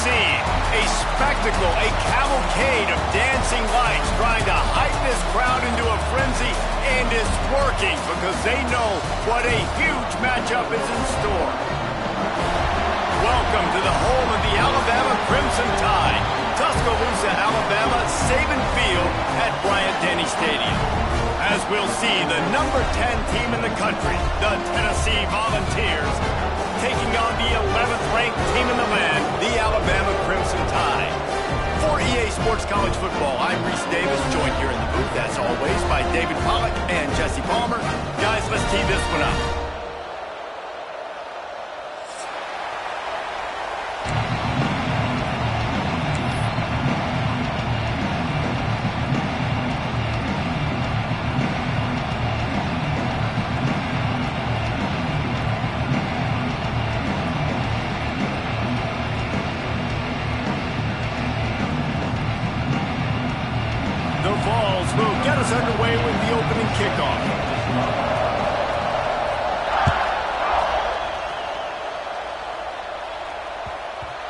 scene. A spectacle, a cavalcade of dancing lights trying to hype this crowd into a frenzy, and it's working because they know what a huge matchup is in store. Welcome to the home of the Alabama Crimson Tide, Tuscaloosa, Alabama, Saban Field at Bryant-Denny Stadium. As we'll see, the number 10 team in the country, the Tennessee Volunteers, taking on the 11th ranked team in the land, the Alabama Crimson Tide. For EA Sports College Football, I'm Reese Davis, joined here in the booth, as always, by David Pollack and Jesse Palmer. Guys, let's tee this one up. Will get us underway with the opening kickoff.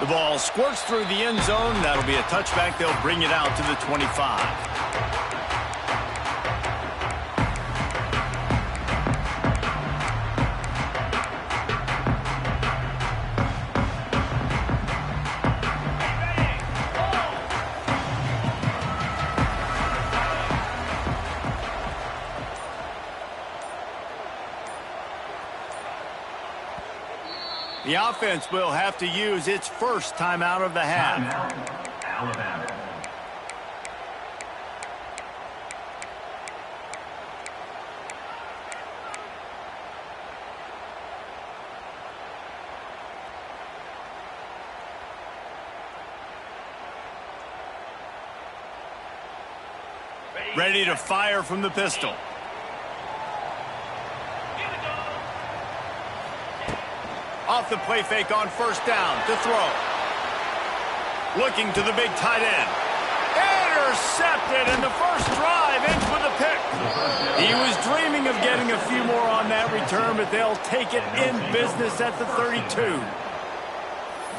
The ball squirts through the end zone. That'll be a touchback. They'll bring it out to the 25. The offense will have to use its first timeout of the half. Timeout, Alabama. Ready to fire from the pistol. Off the play fake on first down to throw. Looking to the big tight end. Intercepted, and the first drive ends with a pick. He was dreaming of getting a few more on that return, but they'll take it in business at the 32.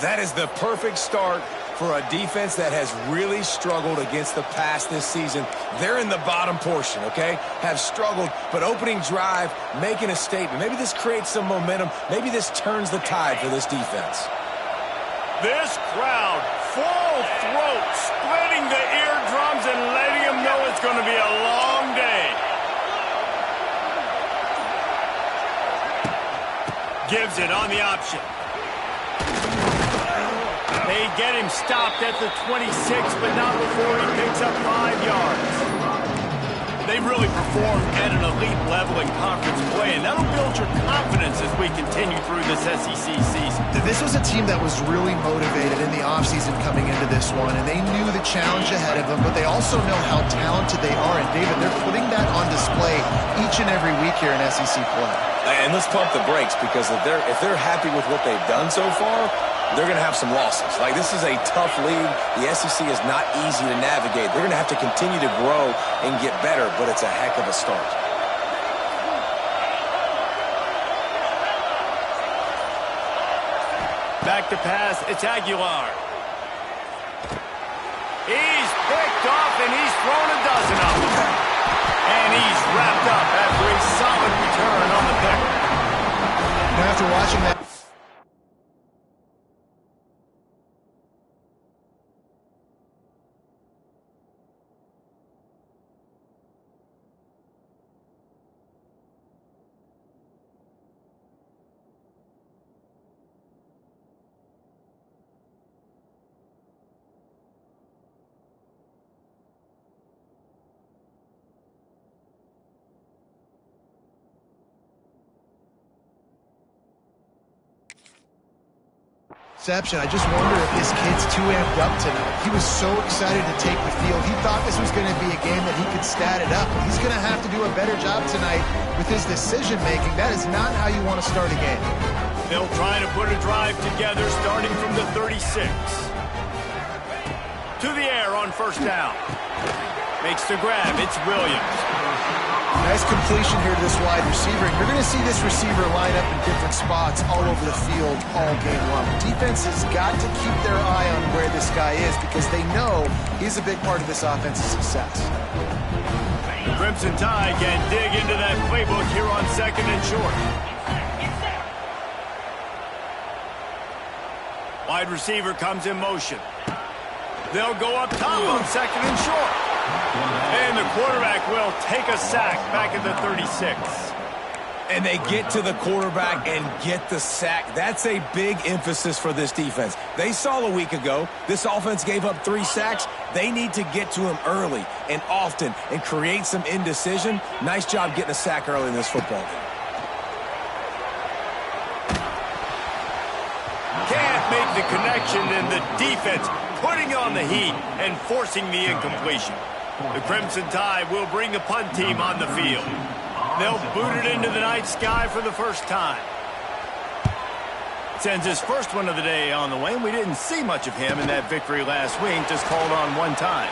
That is the perfect start for a defense that has really struggled against the pass this season. They're in the bottom portion, okay? Have struggled, but opening drive, making a statement. Maybe this creates some momentum. Maybe this turns the tide for this defense. This crowd, full throat, splitting the eardrums and letting them know it's going to be a long day. Gives it on the option. They get him stopped at the 26, but not before he picks up 5 yards. They've really performed at an elite level in conference play, and that'll build your confidence as we continue through this SEC season. This was a team that was really motivated in the offseason coming into this one, and they knew the challenge ahead of them, but they also know how talented they are. And, David, they're putting that on display each and every week here in SEC play. And let's pump the brakes, because if they're happy with what they've done so far, they're going to have some losses. Like, this is a tough league. The SEC is not easy to navigate. They're going to have to continue to grow and get better, but it's a heck of a start. Back to pass, it's Aguilar. He's picked off, and he's thrown a dozen of them. And he's wrapped up after a solid return on the pick. Now, after watching that, I just wonder if this kid's too amped up tonight. He was so excited to take the field. He thought this was going to be a game that he could stat it up. But he's going to have to do a better job tonight with his decision-making. That is not how you want to start a game. They'll try to put a drive together starting from the 36. To the air on first down. Makes the grab. It's Williams. Nice completion here to this wide receiver. And you're going to see this receiver line up in different spots all over the field all game long. Defense has got to keep their eye on where this guy is because they know he's a big part of this offense's success. Crimson Tide can dig into that playbook here on 2nd and short. Wide receiver comes in motion. They'll go up top on 2nd and short. And the quarterback will take a sack back at the 36. And they get to the quarterback and get the sack. That's a big emphasis for this defense. They saw a week ago, this offense gave up 3 sacks. They need to get to him early and often and create some indecision. Nice job getting a sack early in this football game. Can't make the connection, and the defense putting on the heat and forcing the incompletion. The Crimson Tide will bring the punt team on the field. They'll boot it into the night sky for the first time. Sends his first one of the day on the way. We didn't see much of him in that victory last week, just called on one time.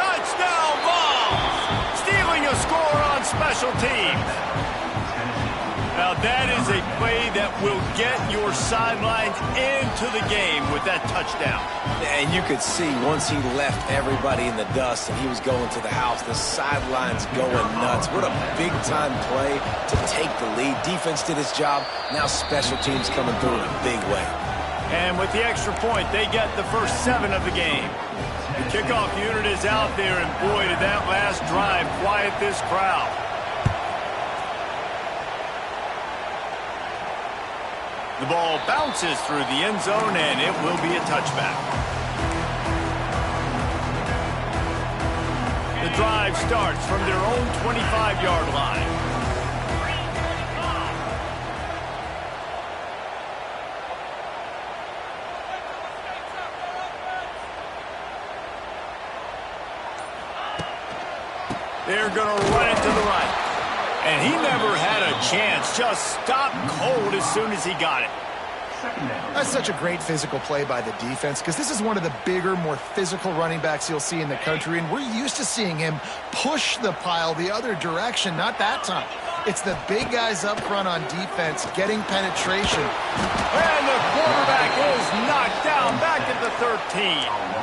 Touchdown Vols! Stealing a score on special teams. Now that is a play that will get your sidelines into the game with that touchdown. And you could see once he left everybody in the dust and he was going to the house, the sidelines going nuts. What a big-time play to take the lead. Defense did its job. Now special teams coming through in a big way. And with the extra point, they get the first 7 of the game. The kickoff unit is out there, and boy, did that last drive quiet this crowd. The ball bounces through the end zone, and it will be a touchback. The drive starts from their own 25-yard line. They're going to run it to the right. And he never had a chance. Just stopped cold as soon as he got it. That's such a great physical play by the defense because this is one of the bigger, more physical running backs you'll see in the country, and we're used to seeing him push the pile the other direction. Not that time. It's the big guys up front on defense getting penetration. And the quarterback is knocked down back at the 13.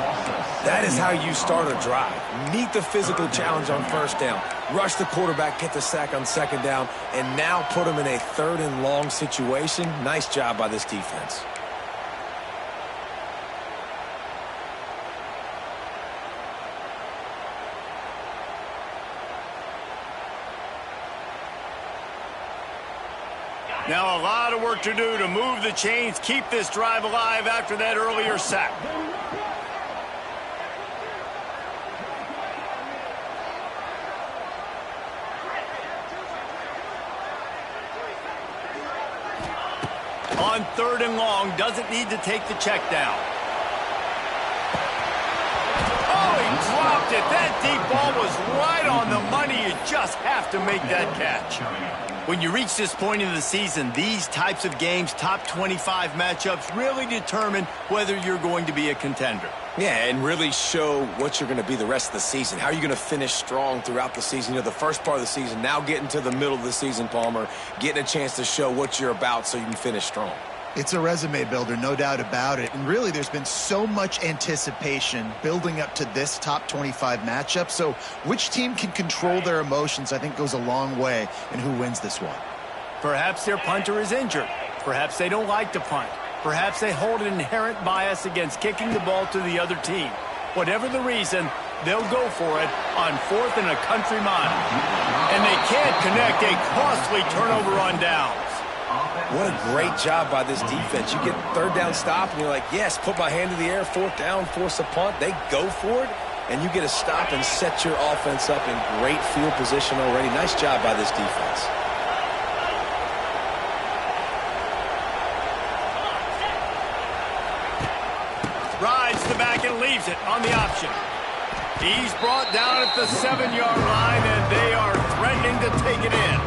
That is how you start a drive. Meet the physical challenge on first down. Rush the quarterback, get the sack on second down, and now put him in a 3rd and long situation. Nice job by this defense. Now a lot of work to do to move the chains, keep this drive alive after that earlier sack. On 3rd and long, doesn't need to take the check down. Oh, he dropped it. That deep ball was right on the money. You just have to make that catch. When you reach this point in the season, these types of games, top 25 matchups, really determine whether you're going to be a contender. Yeah, and really show what you're going to be the rest of the season. How are you going to finish strong throughout the season? You know, the first part of the season, now getting to the middle of the season, Palmer, getting a chance to show what you're about so you can finish strong. It's a resume builder, no doubt about it. And really, there's been so much anticipation building up to this top 25 matchup. So which team can control their emotions, I think, goes a long way in who wins this one. Perhaps their punter is injured. Perhaps they don't like to punt. Perhaps they hold an inherent bias against kicking the ball to the other team. Whatever the reason, they'll go for it on 4th and a country mile. And they can't connect a costly turnover on downs. What a great job by this defense. You get 3rd down stop, and you're like, yes, put my hand in the air, 4th down, force a punt. They go for it, and you get a stop and set your offense up in great field position already. Nice job by this defense. Rides the back and leaves it on the option. He's brought down at the 7-yard line, and they are threatening to take it in.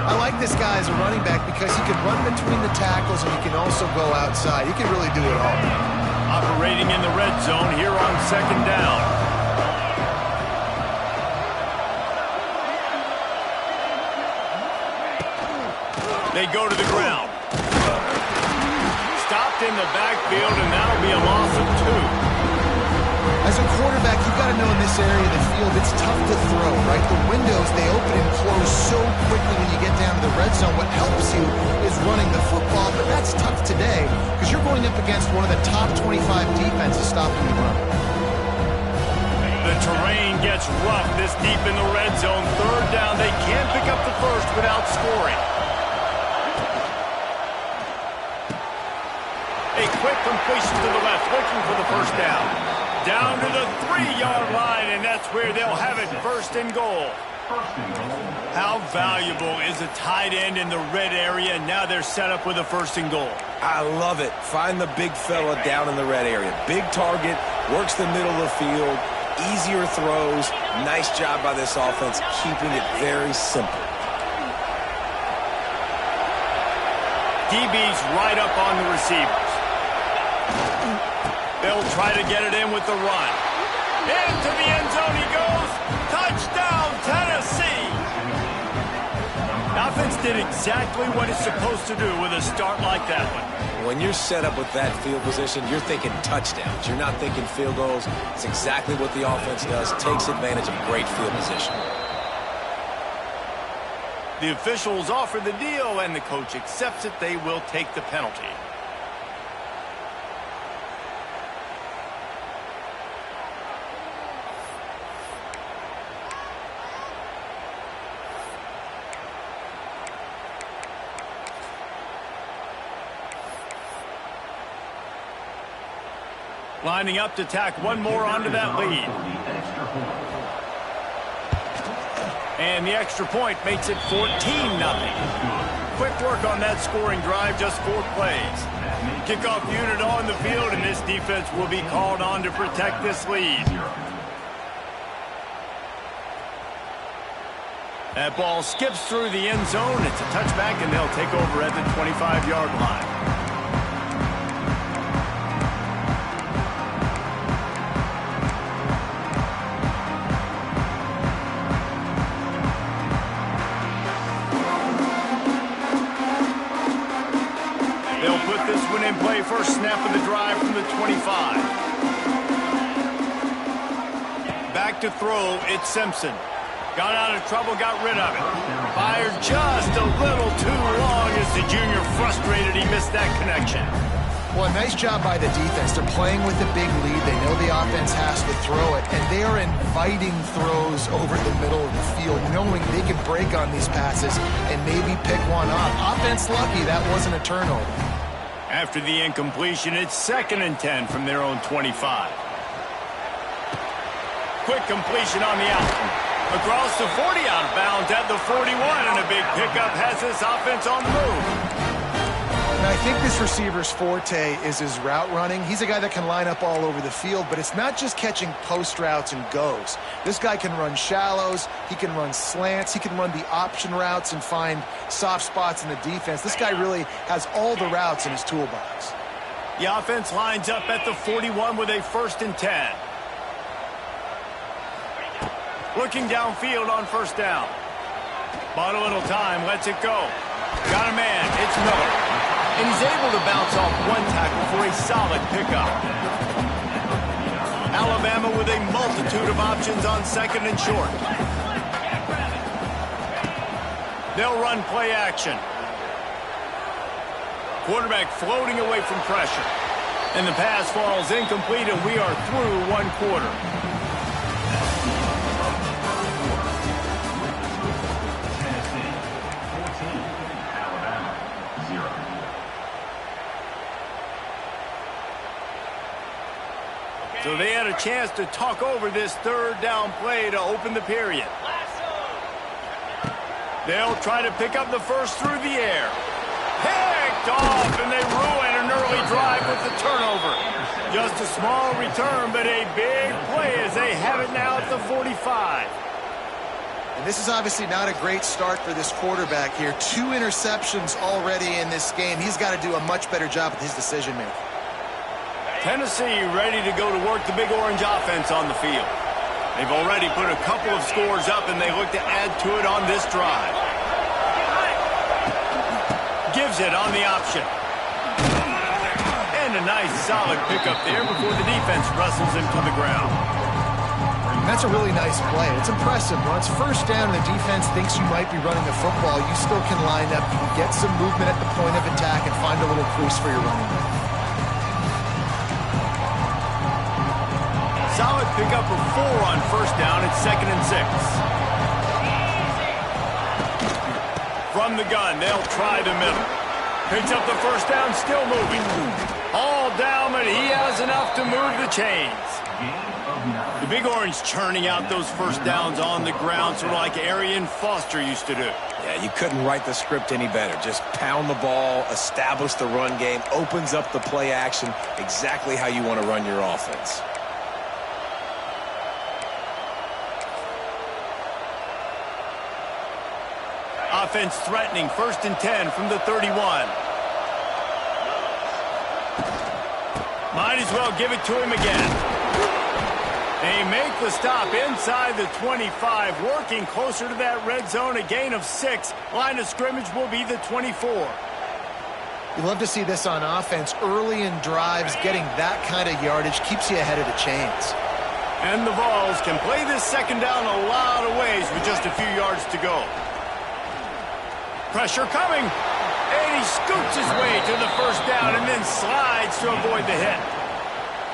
I like this guy as a running back because he can run between the tackles and he can also go outside. He can really do it all. Operating in the red zone here on second down. They go to the ground. Stopped in the backfield, and that'll be a loss of 2. As a quarterback, you've got to know in this area of the field, it's tough to throw, right? The windows, they open and close so quickly when you get down to the red zone. What helps you is running the football, but that's tough today because you're going up against one of the top 25 defenses stopping the run. The terrain gets rough this deep in the red zone. Third down, they can't pick up the first without scoring. A quick completion to the left, looking for the first down. Down to the 3-yard line, and that's where they'll have it, first and goal. How valuable is a tight end in the red area, and now they're set up with a first and goal. I love it. Find the big fella down in the red area. Big target, works the middle of the field, easier throws. Nice job by this offense, keeping it very simple. DB's right up on the receivers. They'll try to get it in with the run. Into the end zone he goes. Touchdown, Tennessee. The offense did exactly what it's supposed to do with a start like that one. When you're set up with that field position, you're thinking touchdowns. You're not thinking field goals. It's exactly what the offense does. Takes advantage of great field position. The officials offer the deal, and the coach accepts it. They will take the penalty. Lining up to tack one more onto that lead. And the extra point makes it 14-0. Quick work on that scoring drive, just 4 plays. Kickoff unit on the field, and this defense will be called on to protect this lead. That ball skips through the end zone. It's a touchback, and they'll take over at the 25-yard line. In play, first snap of the drive from the 25. Back to throw, it's Simpson. Got out of trouble, got rid of it. Fired just a little too long as the junior frustrated he missed that connection. Well, nice job by the defense. They're playing with a big lead. They know the offense has to throw it, and they are inviting throws over the middle of the field, knowing they can break on these passes and maybe pick one off. Offense lucky that wasn't a turnover. After the incompletion, it's 2nd and 10 from their own 25. Quick completion on the out. Across the 40, out of bounds at the 41, and a big pickup has this offense on the move. Now, I think this receiver's forte is his route running. He's a guy that can line up all over the field, but it's not just catching post routes and goes. This guy can run shallows, he can run slants, he can run the option routes and find soft spots in the defense. This guy really has all the routes in his toolbox. The offense lines up at the 41 with a 1st and 10. Looking downfield on first down. Bought a little time, lets it go. Got a man, it's Miller. And he's able to bounce off one tackle for a solid pickup. Alabama with a multitude of options on 2nd and short. They'll run play action. Quarterback floating away from pressure. And the pass falls incomplete, and we are through 1 quarter. So they had a chance to talk over this 3rd down play to open the period. They'll try to pick up the first through the air. Picked off, and they ruin an early drive with the turnover. Just a small return, but a big play as they have it now at the 45. And this is obviously not a great start for this quarterback here. 2 interceptions already in this game. He's got to do a much better job with his decision-making. Tennessee ready to go to work the Big Orange offense on the field. They've already put a couple of scores up, and they look to add to it on this drive. Gives it on the option. And a nice solid pickup there before the defense wrestles him to the ground. That's a really nice play. It's impressive. When it's first down and the defense thinks you might be running the football, you still can line up, get some movement at the point of attack, and find a little crease for your running back. Solid pickup of 4 on first down. It's 2nd and 6. From the gun, they'll try the middle. Picks up the first down, still moving. All down, but he has enough to move the chains. The Big Orange churning out those first downs on the ground, sort of like Arian Foster used to do. Yeah, you couldn't write the script any better. Just pound the ball, establish the run game, opens up the play action, exactly how you want to run your offense. Offense threatening, 1st and 10 from the 31. Might as well give it to him again. They make the stop inside the 25, working closer to that red zone, a gain of 6. Line of scrimmage will be the 24. You love to see this on offense. Early in drives, getting that kind of yardage keeps you ahead of the chains. And the Vols can play this second down a lot of ways with just a few yards to go. Pressure coming, and he scoots his way to the first down and then slides to avoid the hit.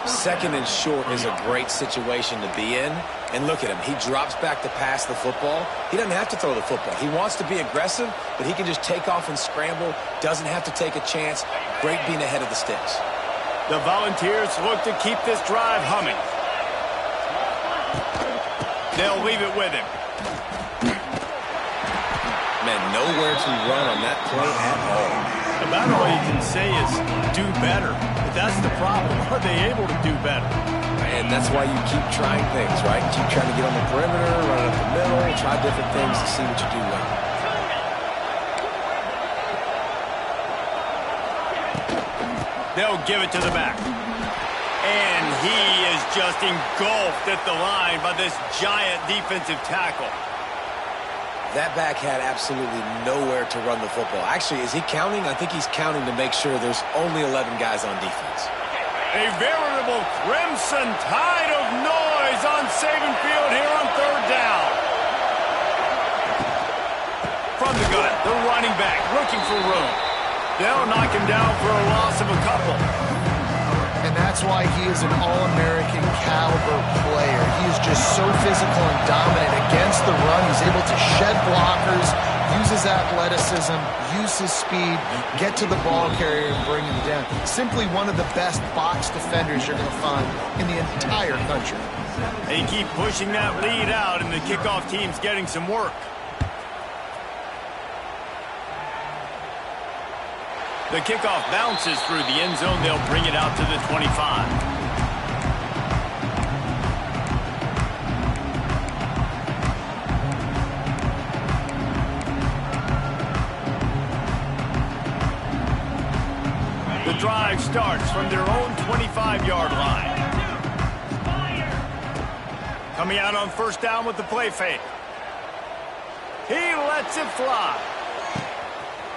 2nd and short is a great situation to be in. And look at him. He drops back to pass the football. He doesn't have to throw the football. He wants to be aggressive, but he can just take off and scramble. Doesn't have to take a chance. Great being ahead of the sticks. The Volunteers look to keep this drive humming. They'll leave it with him. Man, nowhere to run on that play at all. About all you can say is do better. But that's the problem. Are they able to do better? And that's why you keep trying things, right? Keep trying to get on the perimeter, run up the middle, try different things to see what you do well. They'll give it to the back. And he is just engulfed at the line by this giant defensive tackle. That back had absolutely nowhere to run the football. Actually, is he counting? I think he's counting to make sure there's only 11 guys on defense. A veritable crimson tide of noise on Saban Field here on 3rd down. From the gun, the running back looking for room. They'll knock him down for a loss of a couple. And that's why he is an All-American caliber player. He is just so physical and dominant against the run. He's able to shed blockers, use his athleticism, use his speed, get to the ball carrier and bring him down. Simply one of the best box defenders you're going to find in the entire country. They keep pushing that lead out, and the kickoff team's getting some work. The kickoff bounces through the end zone. They'll bring it out to the 25. The drive starts from their own 25-yard line. Coming out on first down with the play fake. He lets it fly.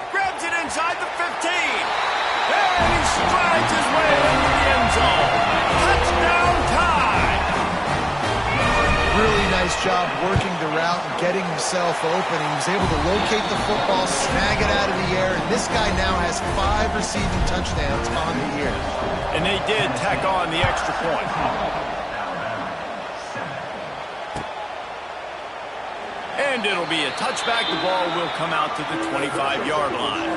Grabs it inside the 15. And he strides his way into the end zone. Touchdown time. Really nice job working the route and getting himself open. He was able to locate the football, snag it out of the air, and this guy now has 5 receiving touchdowns on the year. And they did tack on the extra point. And it'll be a touchback. The ball will come out to the 25-yard line.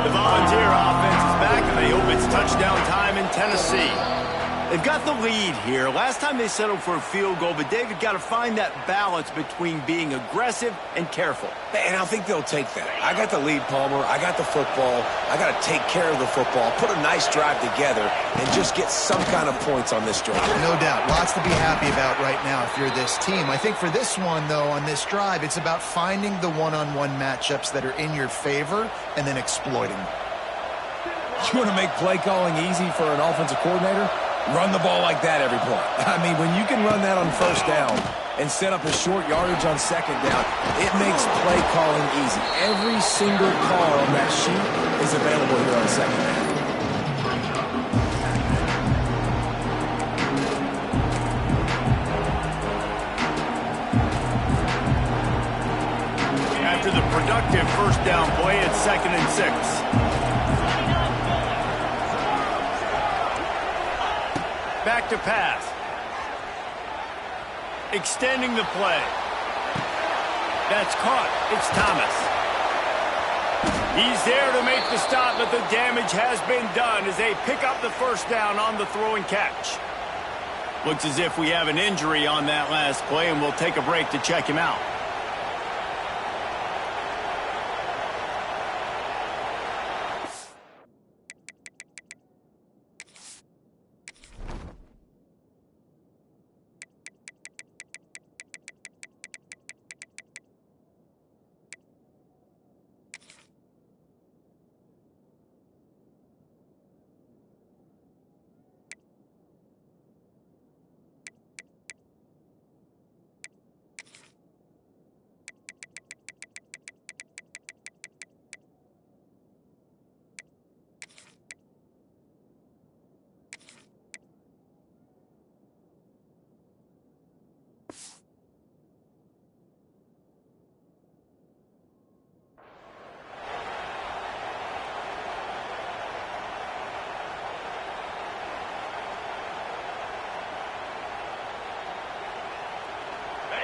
The Volunteer offense is back, and they hope it's touchdown time in Tennessee. They've got the lead here. Last time they settled for a field goal, but David got to find that balance between being aggressive and careful. And I think they'll take that. I got the lead, Palmer. I got the football. I got to take care of the football, put a nice drive together, and just get some kind of points on this drive. No doubt. Lots to be happy about right now if you're this team. I think for this one, though, on this drive, it's about finding the one-on-one matchups that are in your favor and then exploiting them. You want to make play calling easy for an offensive coordinator? Run the ball like that every play. I mean, when you can run that on first down and set up a short yardage on second down, it makes play calling easy. Every single call on that sheet is available here on second down. After the productive first down play, it's 2nd and 6. Back to pass. Extending the play. That's caught. It's Thomas. He's there to make the stop, but the damage has been done as they pick up the first down on the throw and catch. Looks as if we have an injury on that last play, and we'll take a break to check him out.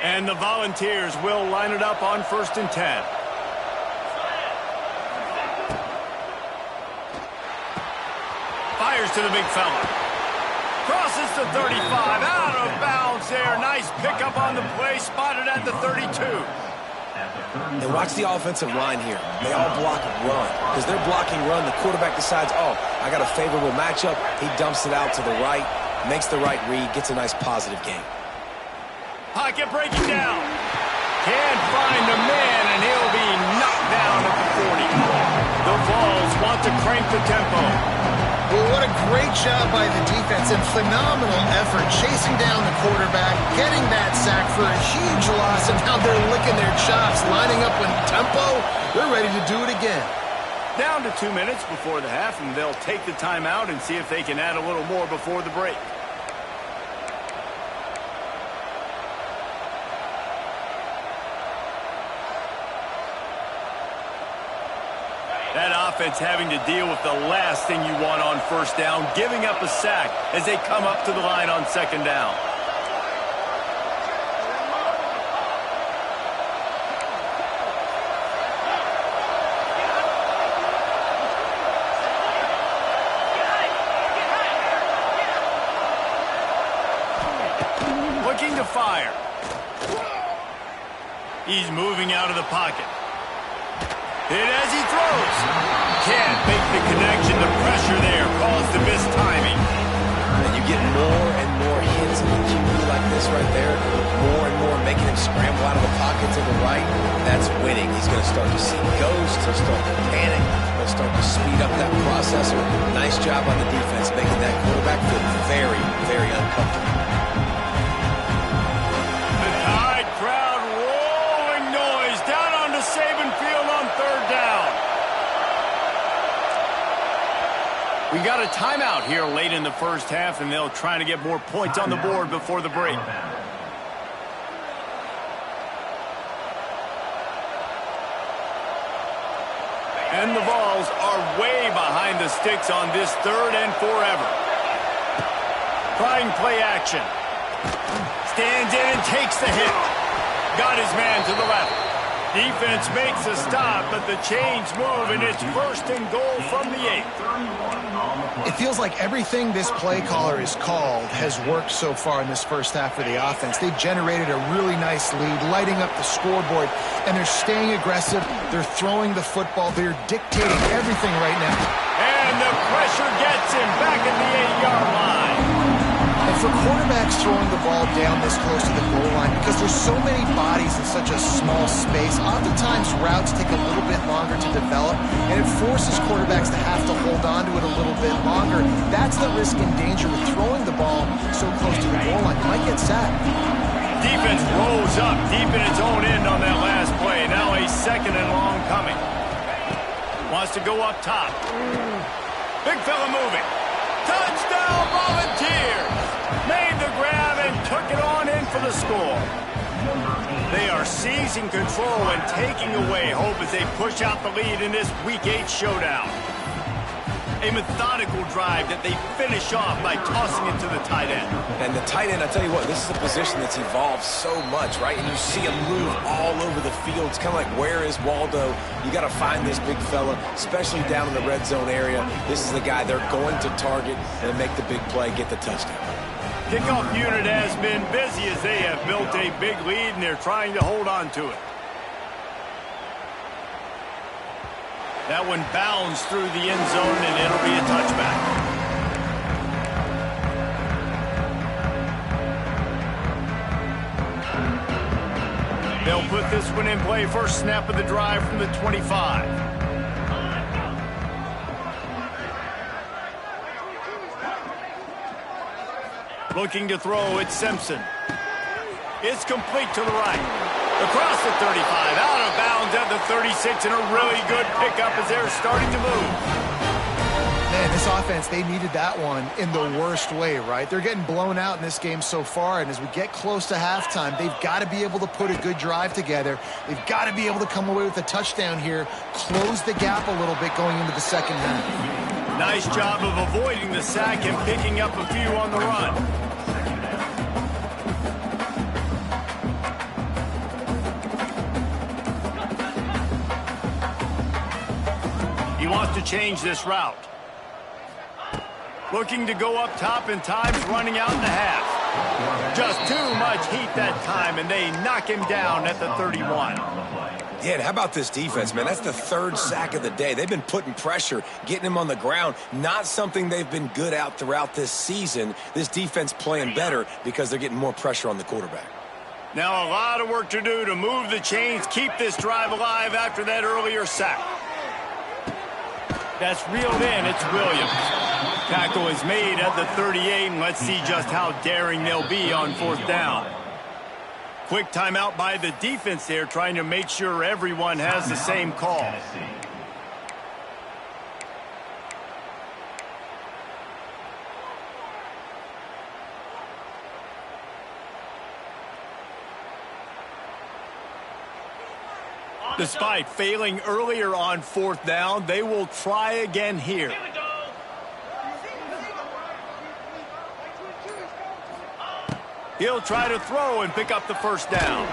And the Volunteers will line it up on 1st and 10. Fires to the big fella. Crosses the 35. Out of bounds there. Nice pickup on the play. Spotted at the 32. And watch the offensive line here. They all block run. Because they're blocking run, the quarterback decides, oh, I got a favorable matchup. He dumps it out to the right, makes the right read, gets a nice positive gain. Pocket breaking down. Can't find a man, and he'll be knocked down at the 40. The Vols want to crank the tempo. Well, what a great job by the defense and phenomenal effort chasing down the quarterback, getting that sack for a huge loss, and now they're licking their chops, lining up with tempo. They're ready to do it again. Down to 2 minutes before the half, and they'll take the timeout and see if they can add a little more before the break. That offense having to deal with the last thing you want on first down, giving up a sack as they come up to the line on second down. Looking to fire. He's moving out of the pocket. Hit as he throws. Can't make the connection. The pressure there caused the missed timing. And you get more and more hits in the QB like this right there. More and more making him scramble out of the pocket to the right. That's winning. He's going to start to see ghosts. He'll start to panic. He'll start to speed up that processor. Nice job on the defense making that quarterback feel very, very uncomfortable. The Tide crowd rolling noise down onto Saban Field on third down. We got a timeout here late in the first half, and they'll try to get more points on the board before the break. And the Vols are way behind the sticks on this 3rd and forever. Trying play action. Stands in and takes the hit. Got his man to the left. Defense makes a stop, but the chains move, and it's first and goal from the 8. It feels like everything this play caller has called has worked so far in this first half for the offense. They've generated a really nice lead, lighting up the scoreboard, and they're staying aggressive. They're throwing the football. They're dictating everything right now. And the pressure gets him back at the 8-yard line. And for quarterbacks throwing the ball down this close to the goal line, because there's so many bodies in such a small space, oftentimes routes take a little bit longer to develop, and it forces quarterbacks to have to hold on to it a little bit longer. That's the risk and danger with throwing the ball so close to the goal line. You might get sacked. Defense rolls up deep in its own end on that last play. Now a second and long coming. Wants to go up top. Big fella moving. Touchdown Volunteers! Made the grab and took it on in for the score. They are seizing control and taking away hope as they push out the lead in this Week 8 showdown. A methodical drive that they finish off by tossing it to the tight end. And the tight end, I tell you what, this is a position that's evolved so much, right? And you see him move all over the field. It's kind of like, where is Waldo? You got to find this big fella, especially down in the red zone area. This is the guy they're going to target and make the big play, get the touchdown. Kickoff unit has been busy as they have built a big lead, and they're trying to hold on to it. That one bounds through the end zone, and it'll be a touchback. They'll put this one in play. First snap of the drive from the 25. Looking to throw, it's Simpson. It's complete to the right. Across the 35, out of bounds at the 36, and a really good pickup as they're starting to move. Man, this offense, they needed that one in the worst way, right? They're getting blown out in this game so far, and as we get close to halftime, they've got to be able to put a good drive together. They've got to be able to come away with a touchdown here, close the gap a little bit going into the second half. Nice job of avoiding the sack and picking up a few on the run. He wants to change this route. Looking to go up top, and time's running out in the half. Just too much heat that time, and they knock him down at the 31. Yeah, and how about this defense, man? That's the third sack of the day. They've been putting pressure, getting him on the ground. Not something they've been good at throughout this season. This defense playing better because they're getting more pressure on the quarterback. Now a lot of work to do to move the chains, keep this drive alive after that earlier sack. That's reeled in. It's Williams. Tackle is made at the 38, and let's see just how daring they'll be on fourth down. Quick timeout by the defense there, trying to make sure everyone has the same call. Despite failing earlier on fourth down, they will try again here. He'll try to throw and pick up the first down.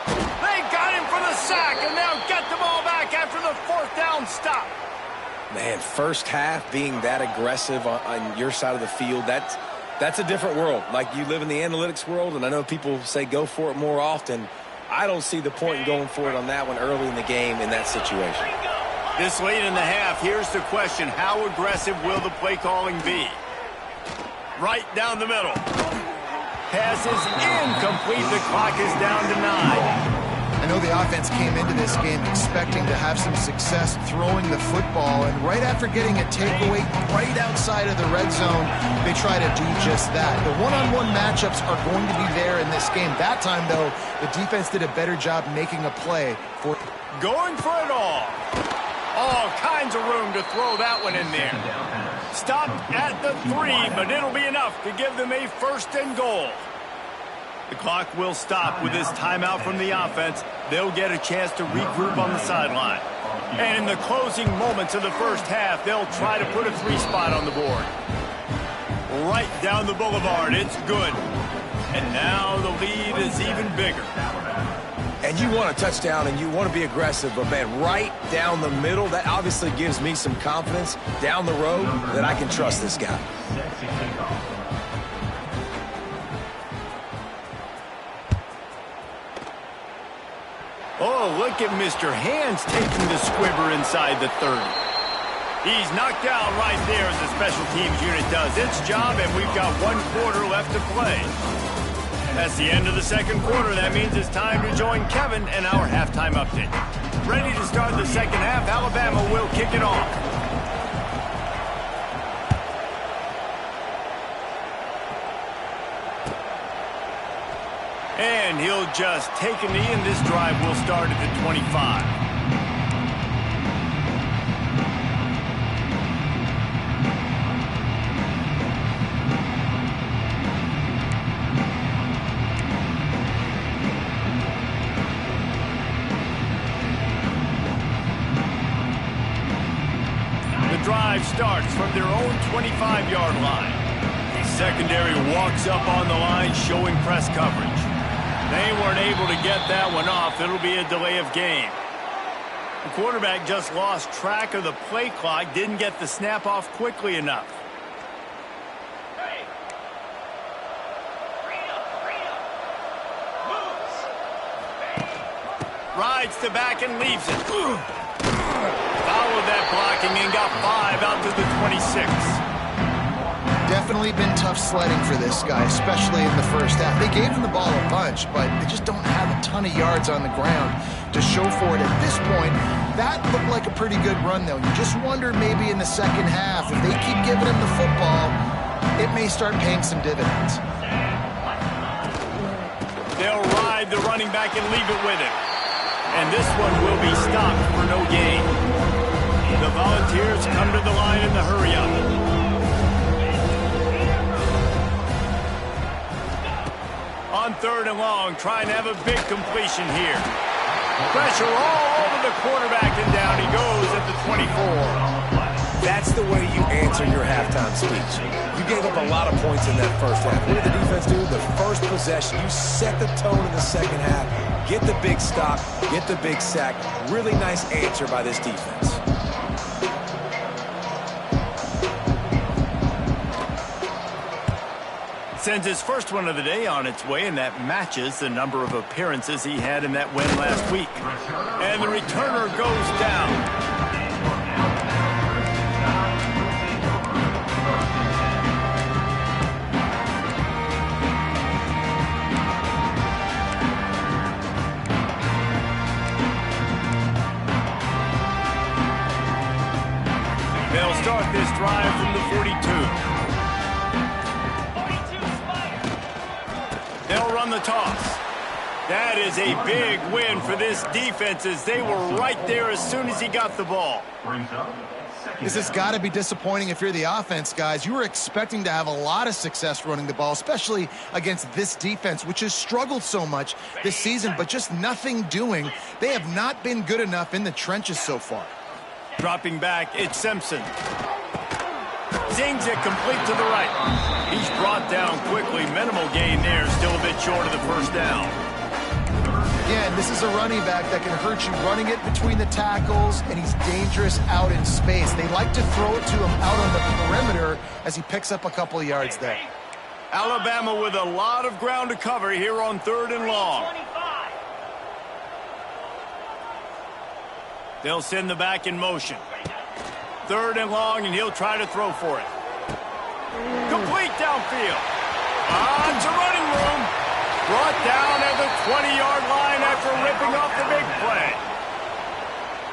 They got him for the sack, and they'll get the ball back after the fourth down stop. Man, first half being that aggressive on your side of the field, that's a different world. Like, you live in the analytics world, and I know people say go for it more often. I don't see the point in going for it on that one early in the game in that situation. This late in the half, here's the question. How aggressive will the play calling be? Right down the middle. Pass is incomplete. The clock is down to 9. I know the offense came into this game expecting to have some success throwing the football, and right after getting a takeaway right outside of the red zone, they try to do just that. The one-on-one matchups are going to be there in this game. That time, though, the defense did a better job making a play for going for it all. All kinds of room to throw that one in there. Stopped at the 3, but it'll be enough to give them a first and goal. The clock will stop with this timeout from the offense. They'll get a chance to regroup on the sideline. And in the closing moments of the first half, they'll try to put a 3-spot on the board. Right down the boulevard, it's good. And now the lead is even bigger. And You want a touchdown and you want to be aggressive, but, man, right down the middle, that obviously gives me some confidence down the road that I can trust this guy. Oh, look at Mr. Hands taking the squibber inside the 30. He's knocked down right there as the special teams unit does its job, and we've got 1 quarter left to play. That's the end of the second quarter. That means it's time to join Kevin and our halftime update. Ready to start the second half. Alabama will kick it off. And he'll just take a knee, and this drive will start at the 25. The drive starts from their own 25-yard line. The secondary walks up on the line, showing press coverage. They weren't able to get that one off. It'll be a delay of game. The quarterback just lost track of the play clock, didn't get the snap off quickly enough. Rides to back and leaves it. Followed that blocking and got 5 out to the 26. Definitely been tough sledding for this guy, especially in the first half. They gave him the ball a bunch, but they just don't have a ton of yards on the ground to show for it at this point. That looked like a pretty good run, though. You just wondered maybe in the second half, if they keep giving him the football, it may start paying some dividends. They'll ride the running back and leave it with him. And this one will be stopped for no gain. The Volunteers come to the line in the hurry-up. On 3rd and long, trying to have a big completion here. Pressure all over the quarterback, and down he goes at the 24. That's the way you answer your halftime speech. You gave up a lot of points in that first half. What did the defense do? The first possession, you set the tone in the second half. Get the big stop, get the big sack. Really nice answer by this defense. Sends his first one of the day on its way, and that matches the number of appearances he had in that win last week. And the returner goes down. They'll start this drive from the 42. They'll run the toss. That is a big win for this defense, as they were right there as soon as he got the ball. This has got to be disappointing if you're the offense, guys. You were expecting to have a lot of success running the ball, especially against this defense, which has struggled so much this season, but just nothing doing. They have not been good enough in the trenches so far. Dropping back, it's Simpson. Zings it complete to the right. He's brought down quickly. Minimal gain there. Still a bit short of the first down. Again, this is a running back that can hurt you running it between the tackles, and he's dangerous out in space. They like to throw it to him out on the perimeter as he picks up a couple of yards there. Alabama with a lot of ground to cover here on 3rd and long. They'll send the back in motion. 3rd and long, and he'll try to throw for it. Complete downfield. To running room. Brought down at the 20-yard line after ripping off the big play.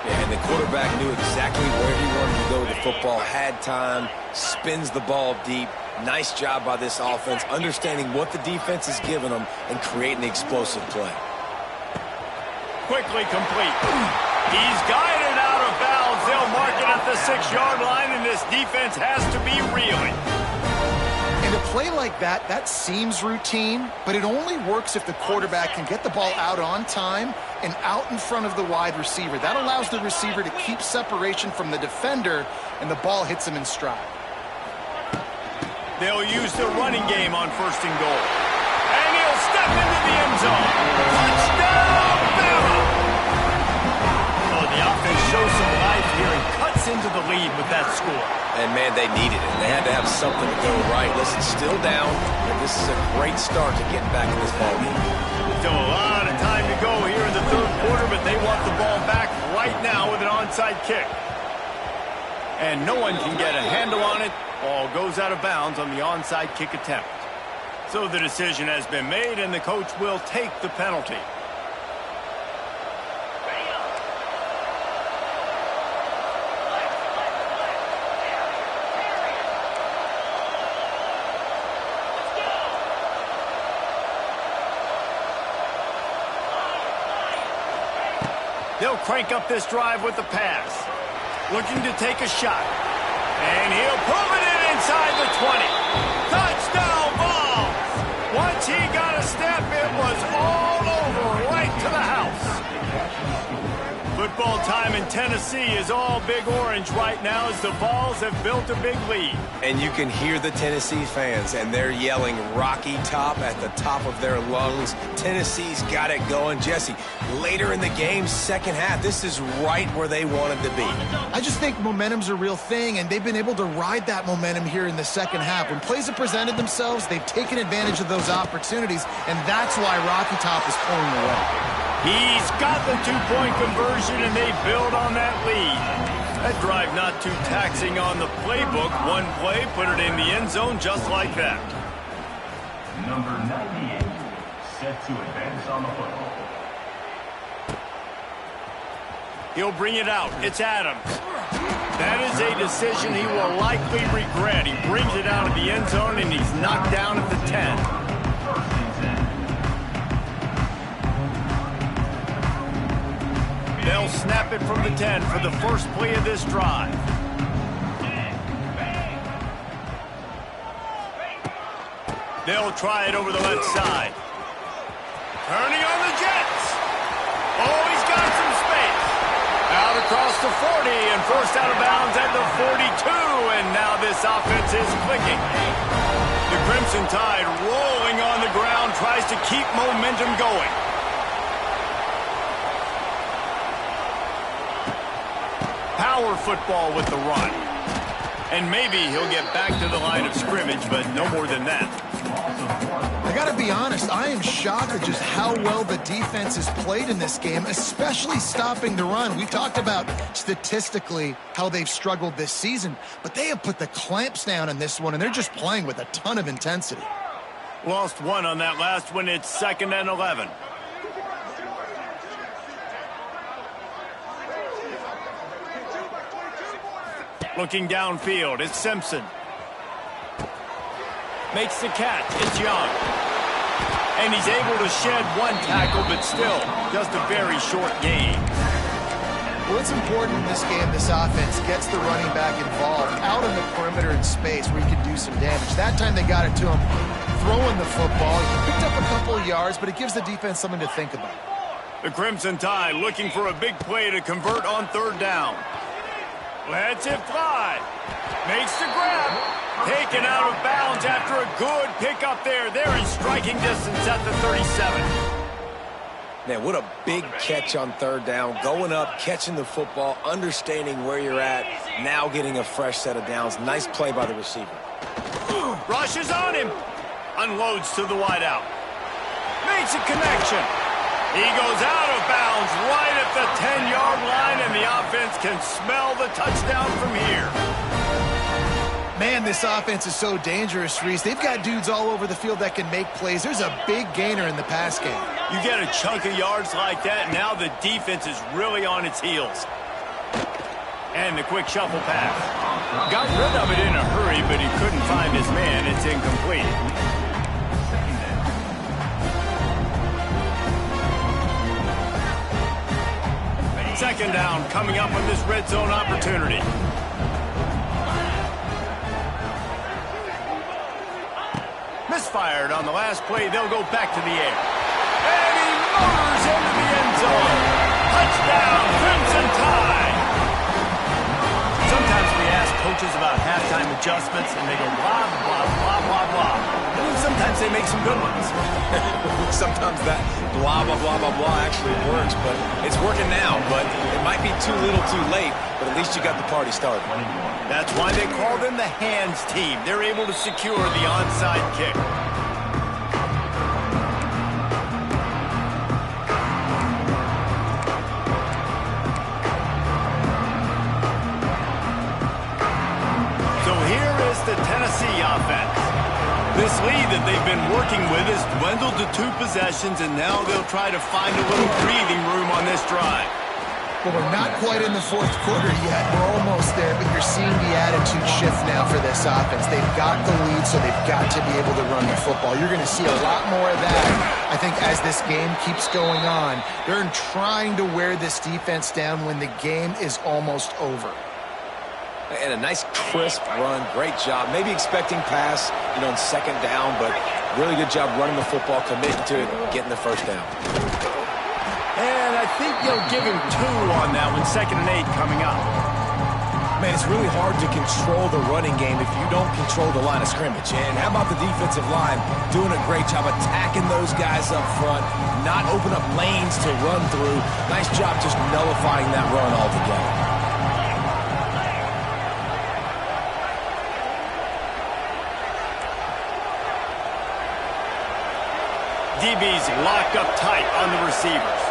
Yeah, and the quarterback knew exactly where he wanted to go with the football, had time, spins the ball deep. Nice job by this offense, understanding what the defense is giving them and creating the explosive play. Quickly complete. He's guided out of bounds. They'll mark it at the 6-yard line, and this defense has to be reeling. And a play like that, that seems routine, but it only works if the quarterback can get the ball out on time and out in front of the wide receiver. That allows the receiver to keep separation from the defender, and the ball hits him in stride. They'll use the running game on 1st and goal. And he'll step into the end zone. Touchdown, Bama! And, man, they needed it. They had to have something to go right. Listen, still down, and this is a great start to getting back in this ballgame. Still a lot of time to go here in the third quarter, but they want the ball back right now with an onside kick. And no one can get a handle on it. Ball goes out of bounds on the onside kick attempt. So the decision has been made, and the coach will take the penalty. They'll crank up this drive with the pass. Looking to take a shot. And he'll pull it in inside the 20. Touchdown ball! Once he got a step, it was all over right to the house. Football time in Tennessee is all big orange right now as the Vols have built a big lead. And you can hear the Tennessee fans, and they're yelling Rocky Top at the top of their lungs. Tennessee's got it going. Jesse, later in the game, second half, this is right where they wanted to be. I just think momentum's a real thing, and they've been able to ride that momentum here in the second half. When plays have presented themselves, they've taken advantage of those opportunities, and that's why Rocky Top is pulling away. He's got the two-point conversion, and they build on that lead. That drive not too taxing on the playbook. One play, put it in the end zone just like that. Number 98, set to advance on the football. He'll bring it out. It's Adams. That is a decision he will likely regret. He brings it out of the end zone, and he's knocked down at the 10. They'll snap it from the 10 for the first play of this drive. They'll try it over the left side. Turning on the Jets. Oh, he's got some space. Out across the 40 and forced out of bounds at the 42. And now this offense is clicking. The Crimson Tide rolling on the ground, tries to keep momentum going. Power football with the run. And maybe he'll get back to the line of scrimmage, but no more than that. I got to be honest, I am shocked at just how well the defense has played in this game, especially stopping the run. We talked about statistically how they've struggled this season, but they have put the clamps down in this one, and they're just playing with a ton of intensity. Lost one on that last one. It's 2nd and 11. Looking downfield, it's Simpson. Makes the catch, it's Young. And he's able to shed one tackle, but still, just a very short gain. Well, it's important in this game, this offense gets the running back involved out on the perimeter in space where he can do some damage. That time they got it to him throwing the football. He picked up a couple of yards, but it gives the defense something to think about. The Crimson Tide looking for a big play to convert on 3rd down. Lets it fly. Makes the grab. Taken out of bounds after a good pickup there. They're in striking distance at the 37. Man, what a big catch on 3rd down. Going up, catching the football, understanding where you're at, now getting a fresh set of downs. Nice play by the receiver. Rushes on him. Unloads to the wideout. Makes a connection. He goes out of bounds right at the 10-yard line, and the offense can smell the touchdown from here. Man, this offense is so dangerous, Reese. They've got dudes all over the field that can make plays. There's a big gainer in the pass game. You get a chunk of yards like that, now the defense is really on its heels. And the quick shuffle pass. Got rid of it in a hurry, but he couldn't find his man. It's incomplete. 2nd down coming up on this red zone opportunity. Misfired on the last play. They'll go back to the air. And he motors into the end zone. Touchdown, Crimson Tide. Sometimes we ask coaches about halftime adjustments, and they go blah, blah, blah, blah, blah. And sometimes sometimes they make some good ones. Sometimes that blah, blah, blah, blah, blah actually works, but it's working now. But it might be too little too late, but at least you got the party started. That's why they call them the hands team. They're able to secure the onside kick. So here is the Tennessee offense. This lead that they've been working with has dwindled to 2 possessions, and now they'll try to find a little breathing room on this drive. Well, we're not quite in the fourth quarter yet. We're almost there, but you're seeing the attitude shift now for this offense. They've got the lead, so they've got to be able to run the football. You're going to see a lot more of that, I think, as this game keeps going on. They're trying to wear this defense down when the game is almost over. And a nice crisp run, great job. Maybe expecting pass, on second down, but really good job running the football, committing to it, getting the first down. And I think they'll give him 2 on that one, 2nd and 8 coming up. Man, it's really hard to control the running game if you don't control the line of scrimmage. And how about the defensive line doing a great job attacking those guys up front, not open up lanes to run through. Nice job just nullifying that run altogether. DB's locked up tight on the receivers.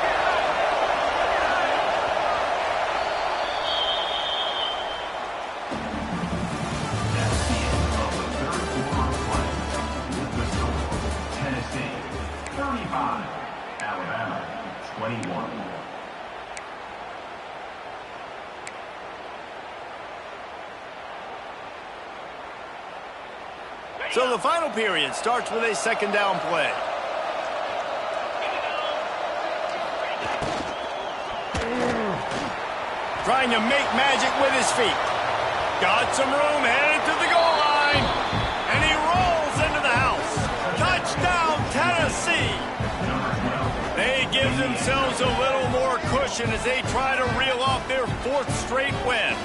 That's the end of the third quarter of play. The score, Tennessee 35, Alabama 21. So the final period starts with a 2nd down play. Trying to make magic with his feet. Got some room, headed to the goal line. And he rolls into the house. Touchdown, Tennessee. They give themselves a little more cushion as they try to reel off their 4th straight win.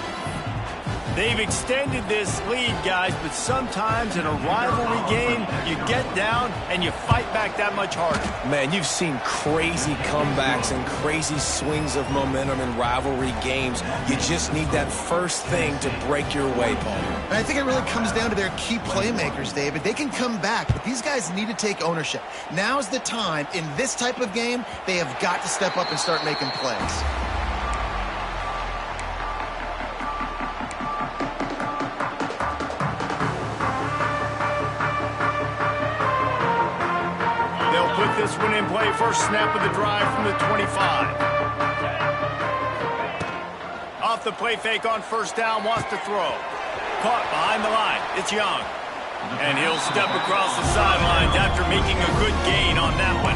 They've extended this lead, guys, but sometimes in a rivalry game, you get down and you fight back that much harder. Man, you've seen crazy comebacks and crazy swings of momentum in rivalry games. You just need that first thing to break your way, Paul. And I think it really comes down to their key playmakers, David. They can come back, but these guys need to take ownership. Now's the time. In this type of game, they have got to step up and start making plays. This one in play, first snap of the drive from the 25. Off the play fake on first down, wants to throw. Caught behind the line, it's Young. And he'll step across the sidelines after making a good gain on that one.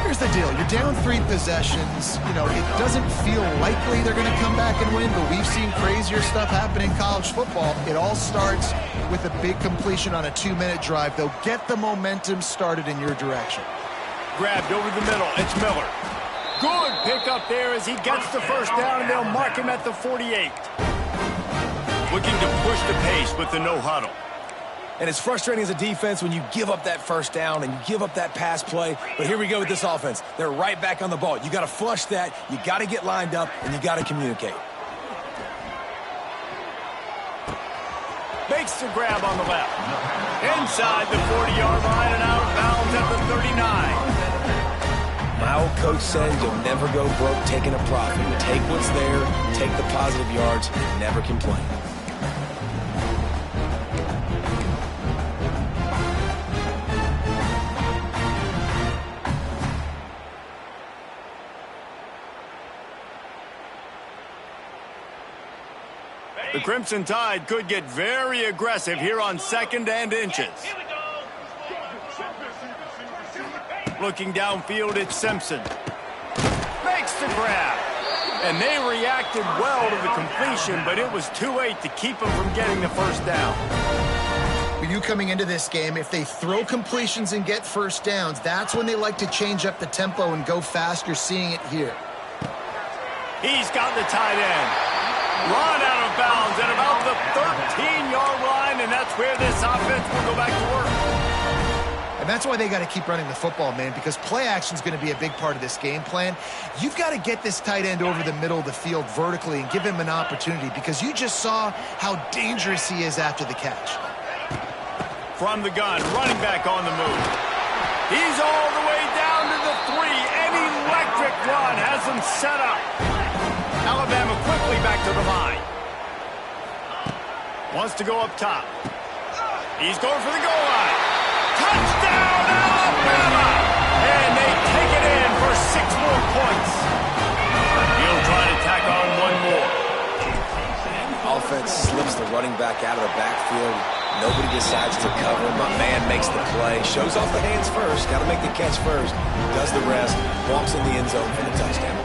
Here's the deal, you're down 3 possessions. It doesn't feel likely they're going to come back and win, but we've seen crazier stuff happen in college football. It all starts with a big completion on a 2-minute drive. They'll get the momentum started in your direction. Grabbed over the middle, it's Miller. Good pick up there as he gets the first down, and they'll mark him at the 48. Looking to push the pace with the no huddle. And it's frustrating as a defense when you give up that first down and you give up that pass play. But here we go with this offense. They're right back on the ball. You got to flush that, you got to get lined up, and you got to communicate. Makes the grab on the left. Inside the 40-yard line and out of bounds at the 39. My old coach said you'll never go broke taking a profit. Take what's there, take the positive yards, and never complain. The Crimson Tide could get very aggressive here on 2nd and inches. Looking downfield, it's Simpson. Makes the grab. And they reacted well to the completion, but it was too late to keep them from getting the first down. For you coming into this game, if they throw completions and get first downs, that's when they like to change up the tempo and go fast. You're seeing it here. He's got the tight end. Run out of bounds at about the 13-yard line, and that's where this offense will go back to work. And that's why they got to keep running the football, man, because play action is going to be a big part of this game plan. You've got to get this tight end over the middle of the field vertically and give him an opportunity, because you just saw how dangerous he is after the catch. From the gun, running back on the move. He's all the way down to the 3. An electric run has him set up. Alabama quickly back to the line. Wants to go up top. He's going for the goal line. Touchdown, Alabama! And they take it in for 6 more points. He'll try to tack on one more. Offense slips the running back out of the backfield. Nobody decides to cover him. My man makes the play. Shows off the hands first. Got to make the catch first. Does the rest. Walks in the end zone for the touchdown.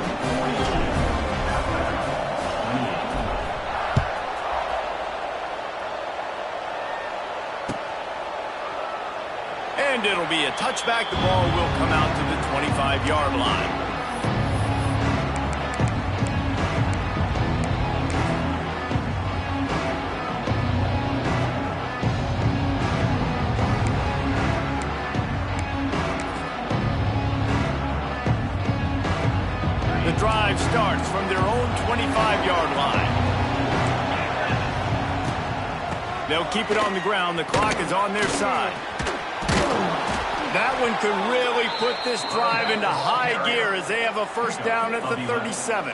And it'll be a touchback. The ball will come out to the 25-yard line. The drive starts from their own 25-yard line. They'll keep it on the ground. The clock is on their side. That one could really put this drive into high gear as they have a first down at the 37.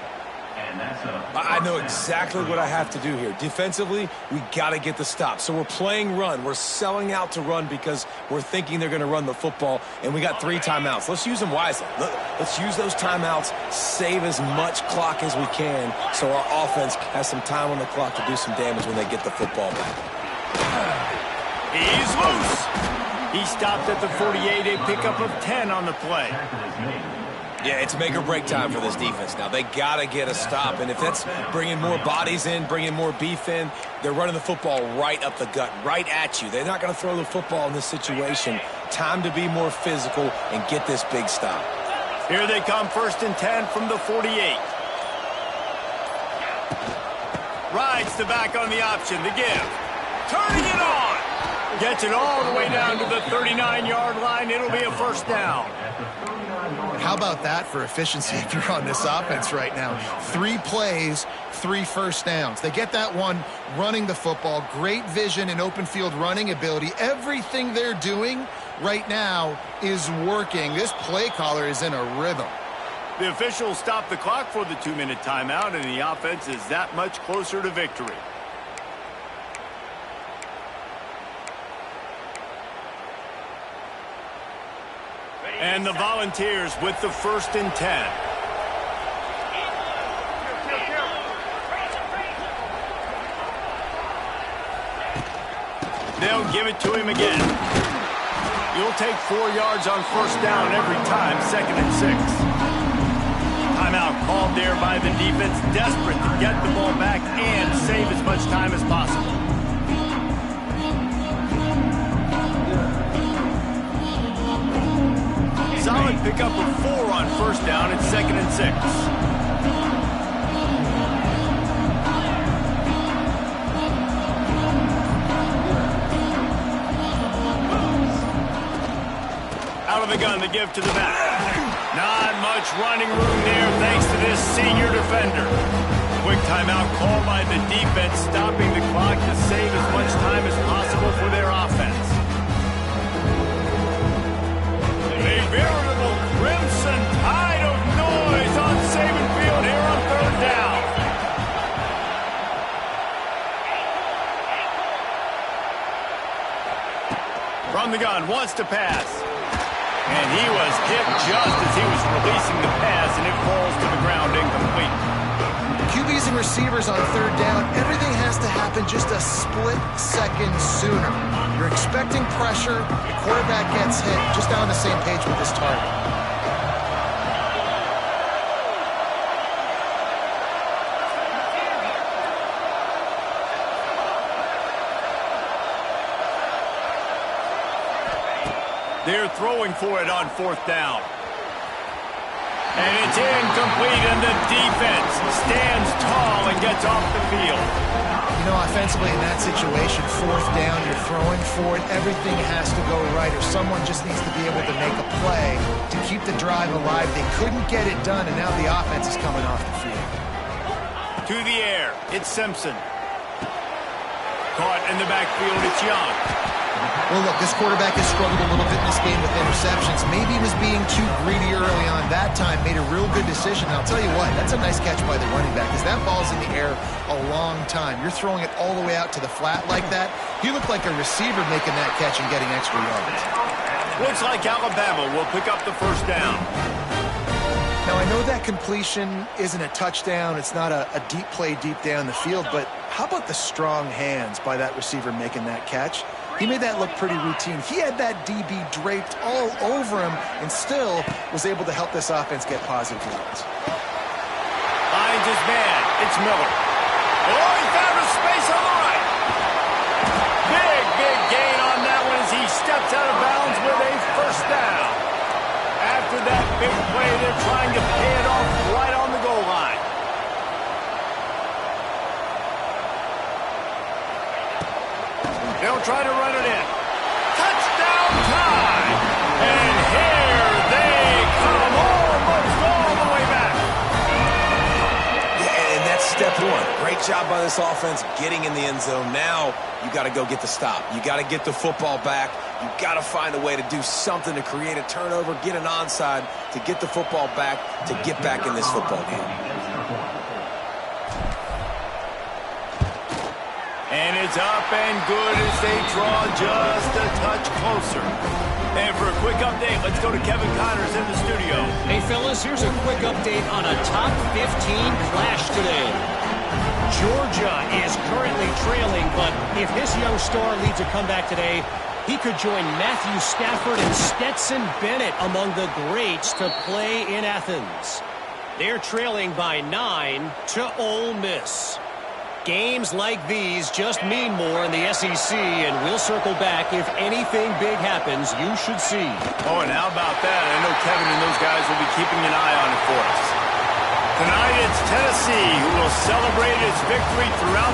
I know exactly what I have to do here. Defensively, we got to get the stop. So we're playing run. We're selling out to run because we're thinking they're going to run the football, and we got 3 timeouts. Let's use them wisely. Let's use those timeouts, save as much clock as we can so our offense has some time on the clock to do some damage when they get the football back. He's loose. He stopped at the 48, a pickup of 10 on the play. Yeah, it's make or break time for this defense now. They got to get a stop, and if that's bringing more bodies in, bringing more beef in, they're running the football right up the gut, right at you. They're not going to throw the football in this situation. Time to be more physical and get this big stop. Here they come, 1st and 10 from the 48. Rides the back on the option, the give. Turning it on. Gets it all the way down to the 39-yard line. It'll be a first down. How about that for efficiency if you're on this offense right now? 3 plays, 3 first downs. They get that one running the football. Great vision and open field running ability. Everything they're doing right now is working. This play caller is in a rhythm. The officials stop the clock for the 2-minute timeout, and the offense is that much closer to victory. And the Volunteers with the 1st and 10. They'll give it to him again. You'll take 4 yards on first down every time, 2nd and 6. Timeout called there by the defense, desperate to get the ball back and save as much time as possible. Solid pickup of 4 on first down at 2nd and 6. Out of the gun, the give to the back. Not much running room there thanks to this senior defender. Quick timeout called by the defense, stopping the clock to save as much time as possible for their offense. A veritable crimson tide of noise on Saban Field here on 3rd down. From the gun, wants to pass. And he was hit just as he was releasing the pass, and it falls to the ground incomplete. QBs and receivers on 3rd down, everything has to happen just a split second sooner. You're expecting pressure, the quarterback gets hit, just not on the same page with this target. They're throwing for it on 4th down. And it's incomplete, and the defense stands tall and gets off the field. You know, offensively in that situation, fourth down, you're throwing for it. Everything has to go right, or someone just needs to be able to make a play to keep the drive alive. They couldn't get it done, and now the offense is coming off the field. To the air, it's Simpson. Caught in the backfield, it's Young. Well, look, this quarterback has struggled a little bit in this game with interceptions. Maybe he was being too greedy early on that time, made a real good decision. And I'll tell you what, that's a nice catch by the running back, because that ball's in the air a long time. You're throwing it all the way out to the flat like that. He looked like a receiver making that catch and getting extra yards. Looks like Alabama will pick up the first down. Now, I know that completion isn't a touchdown. It's not a deep play deep down the field, but how about the strong hands by that receiver making that catch? He made that look pretty routine. He had that DB draped all over him and still was able to help this offense get positive yards. Finds his man. It's Miller. Oh, he found a space on the right. Big gain on that one as he steps out of bounds with a first down. After that big play, they're trying to pay it off right on the goal line. They'll try to run it in. Touchdown time! And here they come, almost all the way back. Yeah, and that's step one. Great job by this offense getting in the end zone. Now you got to go get the stop. You got to get the football back. You got to find a way to do something to create a turnover, get an onside, to get the football back, to get back in this football game. And it's up and good as they draw just a touch closer. And for a quick update, let's go to Kevin Connors in the studio. Hey, fellas, here's a quick update on a top 15 clash today. Georgia is currently trailing, but if this young star leads a comeback today, he could join Matthew Stafford and Stetson Bennett among the greats to play in Athens. They're trailing by 9 to Ole Miss. Games like these just mean more in the SEC, and we'll circle back if anything big happens you should see. Oh, and how about that? I know Kevin and those guys will be keeping an eye on it for us. Tonight it's Tennessee who will celebrate its victory throughout